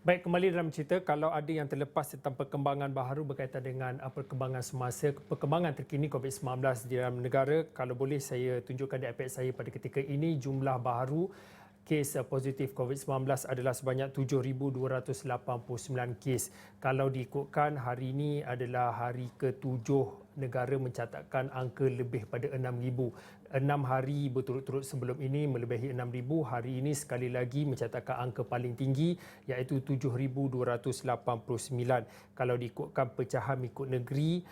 Baik, kembali dalam cerita, kalau ada yang terlepas tentang perkembangan baharu berkaitan dengan perkembangan semasa, perkembangan terkini COVID-19 di dalam negara, kalau boleh saya tunjukkan di iPad saya pada ketika ini, jumlah baharu kes positif COVID-19 adalah sebanyak 7,289 kes. Kalau diikutkan, hari ini adalah hari ke-7 negara mencatatkan angka lebih pada 6,000. 6 hari berturut-turut sebelum ini melebihi 6,000. Hari ini sekali lagi mencatatkan angka paling tinggi iaitu 7,289. Kalau diikutkan pecahan ikut negeri,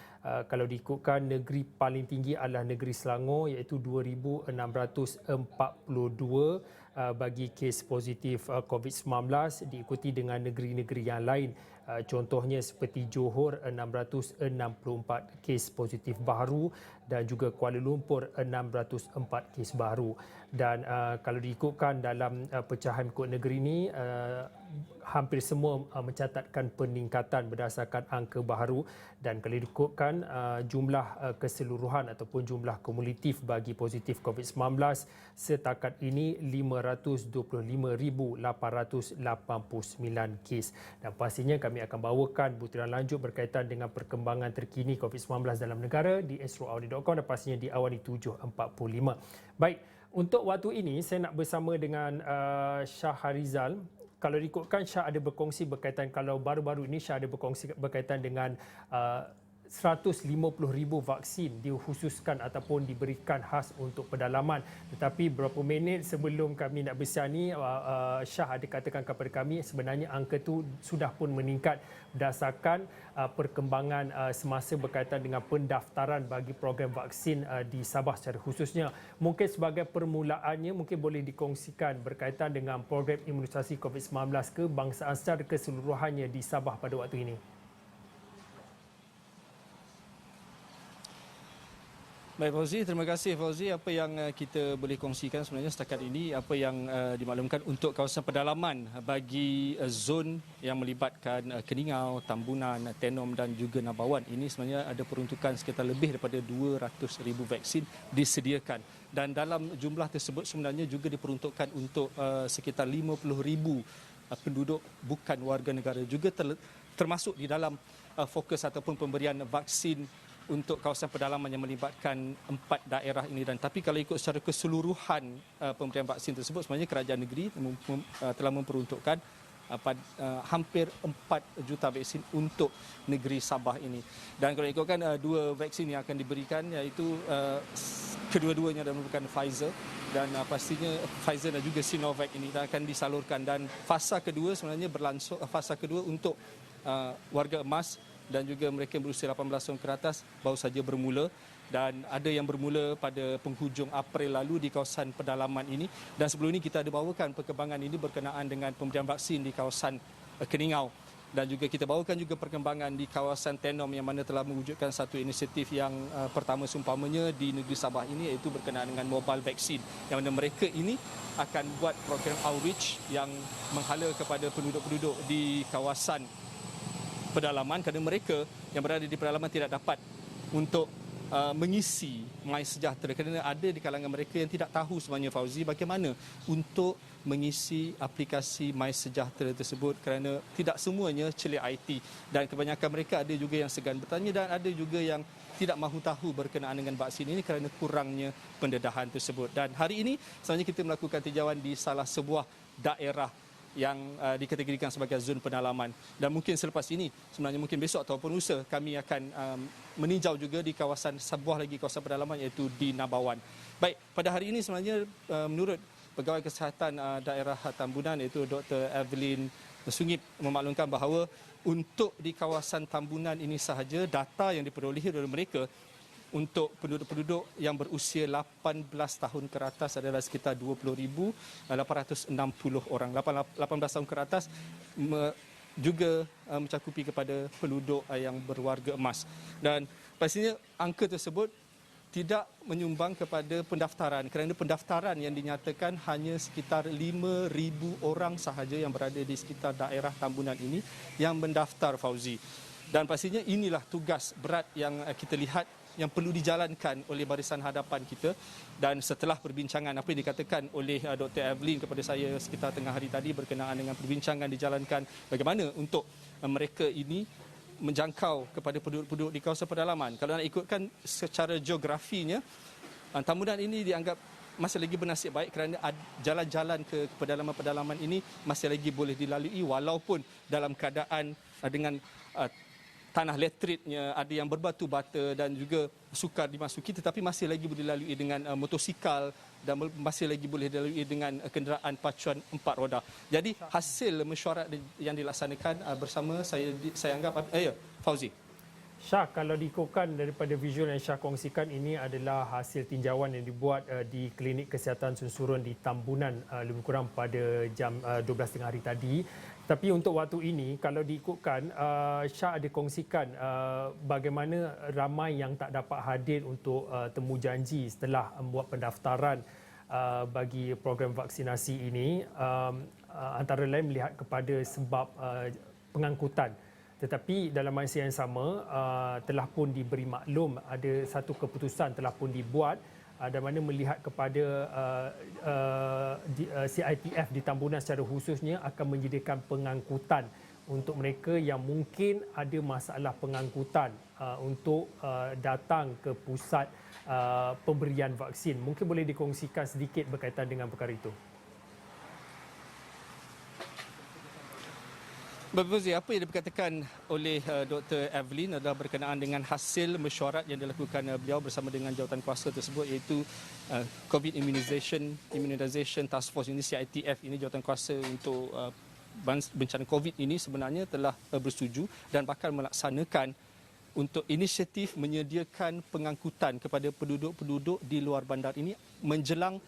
kalau diikutkan negeri paling tinggi adalah negeri Selangor iaitu 2,642 bagi kes positif COVID-19, diikuti dengan negeri-negeri yang lain. Contohnya seperti Johor 664 kes positif baharu dan juga Kuala Lumpur 604 kes baharu. Dan kalau diikutkan dalam pecahan ikut negeri ini, hampir semua mencatatkan peningkatan berdasarkan angka baharu, dan kalau diikutkan jumlah keseluruhan ataupun jumlah kumulatif bagi positif COVID-19 setakat ini 525,889 kes. Dan pastinya kami akan bawakan butiran lanjut berkaitan dengan perkembangan terkini COVID-19 dalam negara di astroaudi.com dan pastinya di Awani 7.45. Baik, untuk waktu ini saya nak bersama dengan Shah Harizal. Kalau diikutkan, Shah ada berkongsi berkaitan, kalau baru-baru ini Shah ada berkongsi berkaitan dengan 150,000 vaksin dikhususkan ataupun diberikan khas untuk pedalaman. Tetapi beberapa minit sebelum kami nak bersiar ni, Shah ada katakan kepada kami sebenarnya angka itu sudah pun meningkat berdasarkan perkembangan semasa berkaitan dengan pendaftaran bagi program vaksin di Sabah secara khususnya. Mungkin sebagai permulaannya, mungkin boleh dikongsikan berkaitan dengan program imunisasi COVID-19 kebangsaan secara keseluruhannya di Sabah pada waktu ini. Baik Fauzi, terima kasih Fauzi. Apa yang kita boleh kongsikan sebenarnya setakat ini, apa yang dimaklumkan untuk kawasan pedalaman bagi zon yang melibatkan Keningau, Tambunan, Tenom dan juga Nabawan, ini sebenarnya ada peruntukan sekitar lebih daripada 200,000 vaksin disediakan. Dan dalam jumlah tersebut sebenarnya juga diperuntukkan untuk sekitar 50,000 penduduk bukan warga negara juga termasuk di dalam fokus ataupun pemberian vaksin untuk kawasan pedalaman yang melibatkan 4 daerah ini. Dan tapi kalau ikut secara keseluruhan pemberian vaksin tersebut, sebenarnya kerajaan negeri telah memperuntukkan hampir 4 juta vaksin untuk negeri Sabah ini. Dan kalau ikutkan dua vaksin yang akan diberikan, iaitu kedua-duanya adalah merupakan Pfizer, dan pastinya Pfizer dan juga Sinovac ini akan disalurkan. Dan fasa kedua sebenarnya berlangsung, fasa kedua untuk warga emas dan juga mereka yang berusia 18 tahun ke atas baru saja bermula, dan ada yang bermula pada penghujung April lalu di kawasan pedalaman ini. Dan sebelum ini kita ada bawakan perkembangan ini berkenaan dengan pemberian vaksin di kawasan Keningau, dan juga kita bawakan juga perkembangan di kawasan Tenom yang mana telah mewujudkan satu inisiatif yang pertama seumpamanya di negeri Sabah ini, iaitu berkenaan dengan mobile vaksin, yang mana mereka ini akan buat program outreach yang menghala kepada penduduk-penduduk di kawasan pedalaman, kerana mereka yang berada di pedalaman tidak dapat untuk mengisi MySejahtera, kerana ada di kalangan mereka yang tidak tahu sebenarnya Fauzi bagaimana untuk mengisi aplikasi MySejahtera tersebut, kerana tidak semuanya celik IT, dan kebanyakan mereka ada juga yang segan bertanya dan ada juga yang tidak mahu tahu berkenaan dengan vaksin ini kerana kurangnya pendedahan tersebut. Dan hari ini sebenarnya kita melakukan tinjauan di salah sebuah daerah yang dikategorikan sebagai zon pedalaman, dan mungkin selepas ini, sebenarnya mungkin besok ataupun lusa, kami akan meninjau juga di kawasan sebuah lagi kawasan pedalaman, iaitu di Nabawan. Baik, pada hari ini sebenarnya menurut Pegawai Kesihatan daerah Tambunan, iaitu Dr. Evelyn Sungit, memaklumkan bahawa untuk di kawasan Tambunan ini sahaja, data yang diperolehi oleh mereka untuk penduduk-penduduk yang berusia 18 tahun ke atas adalah sekitar 20,860 orang. 18 tahun ke atas juga mencakupi kepada penduduk yang berwarga emas. Dan pastinya angka tersebut tidak menyumbang kepada pendaftaran, kerana pendaftaran yang dinyatakan hanya sekitar 5,000 orang sahaja yang berada di sekitar daerah Tambunan ini yang mendaftar Fauzi. Dan pastinya inilah tugas berat yang kita lihat yang perlu dijalankan oleh barisan hadapan kita. Dan setelah perbincangan apa yang dikatakan oleh Dr. Evelyn kepada saya sekitar tengah hari tadi berkenaan dengan perbincangan dijalankan bagaimana untuk mereka ini menjangkau kepada penduduk-penduduk di kawasan pedalaman. Kalau nak ikutkan secara geografinya, Tambunan ini dianggap masih lagi bernasib baik kerana jalan-jalan ke pedalaman-pedalaman ini masih lagi boleh dilalui walaupun dalam keadaan dengan tanah letritnya, ada yang berbatu bata dan juga sukar dimasuki, tetapi masih lagi boleh dilalui dengan motosikal dan masih lagi boleh dilalui dengan kenderaan pacuan 4 roda. Jadi hasil mesyuarat yang dilaksanakan bersama saya anggap Fauzi. Syah, kalau diikutkan daripada visual yang Syah kongsikan, ini adalah hasil tinjauan yang dibuat di Klinik Kesihatan Sunsurun di Tambunan lebih kurang pada jam 12 tengah hari tadi. Tapi untuk waktu ini, kalau diikutkan, Syah ada kongsikan bagaimana ramai yang tak dapat hadir untuk temu janji setelah membuat pendaftaran bagi program vaksinasi ini, antara lain melihat kepada sebab pengangkutan. Tetapi dalam masa yang sama telah pun diberi maklum, ada satu keputusan telah pun dibuat dan mana melihat kepada CITF di Tambunan secara khususnya akan menyediakan pengangkutan untuk mereka yang mungkin ada masalah pengangkutan untuk datang ke pusat pemberian vaksin. Mungkin boleh dikongsikan sedikit berkaitan dengan perkara itu. Fauzi, apa yang diperkatakan oleh Dr. Evelyn adalah berkenaan dengan hasil mesyuarat yang dilakukan beliau bersama dengan jawatan kuasa tersebut, iaitu COVID Immunization Task Force ini, CITF ini, jawatan kuasa untuk bencana COVID ini sebenarnya telah bersetuju dan bakal melaksanakan untuk inisiatif menyediakan pengangkutan kepada penduduk-penduduk di luar bandar ini menjelang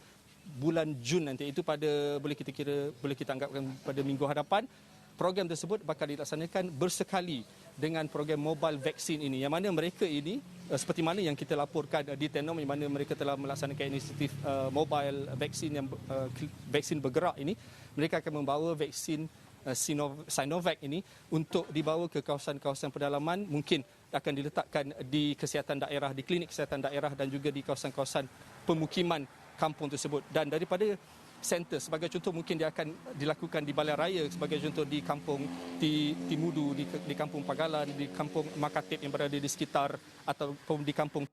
bulan Jun nanti. Itu pada boleh kita anggapkan pada minggu hadapan. Program tersebut bakal dilaksanakan bersekali dengan program mobile vaksin ini, yang mana mereka ini seperti mana yang kita laporkan di Tenom, yang mana mereka telah melaksanakan inisiatif mobile vaksin yang vaksin bergerak ini. Mereka akan membawa vaksin Sinovac ini untuk dibawa ke kawasan-kawasan pedalaman, mungkin akan diletakkan di kesihatan daerah, di klinik kesihatan daerah dan juga di kawasan-kawasan pemukiman kampung tersebut. Dan daripada center sebagai contoh, mungkin dia akan dilakukan di Balai Raya, sebagai contoh di kampung Timudu, di kampung Pagalan, di kampung Makatip yang berada di sekitar, ataupun di kampung.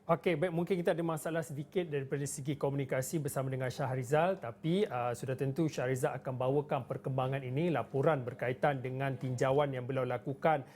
Okey, baik, mungkin kita ada masalah sedikit daripada segi komunikasi bersama dengan Syahrizal, tapi sudah tentu Syahrizal akan bawakan perkembangan ini, laporan berkaitan dengan tinjauan yang beliau lakukan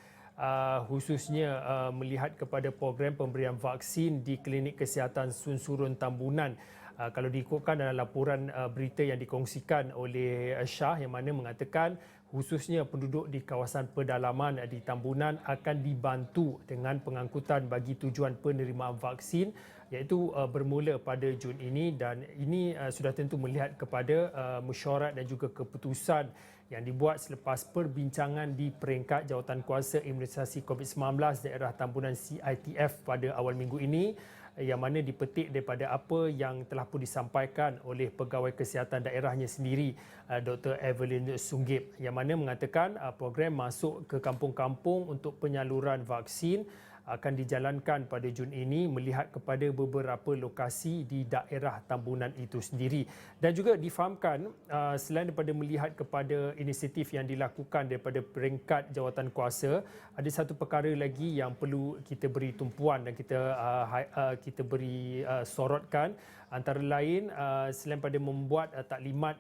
khususnya melihat kepada program pemberian vaksin di Klinik Kesihatan Sunsurun Tambunan. Kalau diikutkan dalam laporan berita yang dikongsikan oleh Syah, yang mana mengatakan khususnya penduduk di kawasan pedalaman di Tambunan akan dibantu dengan pengangkutan bagi tujuan penerimaan vaksin, iaitu bermula pada Jun ini, dan ini sudah tentu melihat kepada mesyuarat dan juga keputusan yang dibuat selepas perbincangan di peringkat Jawatankuasa Imunisasi COVID-19 daerah Tambunan CITF pada awal minggu ini, yang mana dipetik daripada apa yang telah pun disampaikan oleh Pegawai Kesihatan Daerahnya sendiri, Dr. Evelyn Sunggip, yang mana mengatakan program masuk ke kampung-kampung untuk penyaluran vaksin akan dijalankan pada Jun ini, melihat kepada beberapa lokasi di daerah Tambunan itu sendiri. Dan juga difahamkan selain daripada melihat kepada inisiatif yang dilakukan daripada peringkat jawatankuasa, ada satu perkara lagi yang perlu kita beri tumpuan dan kita beri sorotkan, antara lain selain pada membuat taklimat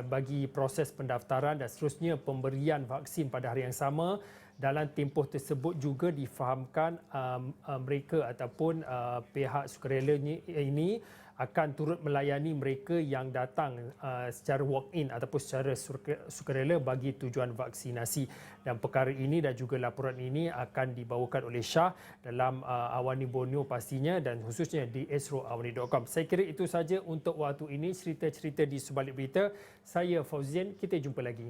bagi proses pendaftaran dan seterusnya pemberian vaksin pada hari yang sama. Dalam tempoh tersebut juga difahamkan mereka ataupun pihak sukarela ini akan turut melayani mereka yang datang secara walk-in ataupun secara sukarela bagi tujuan vaksinasi. Dan perkara ini dan juga laporan ini akan dibawakan oleh Syah dalam Awani Borneo pastinya, dan khususnya di esroawani.com. Saya kira itu saja untuk waktu ini, cerita-cerita di sebalik berita. Saya Fauzian, kita jumpa lagi.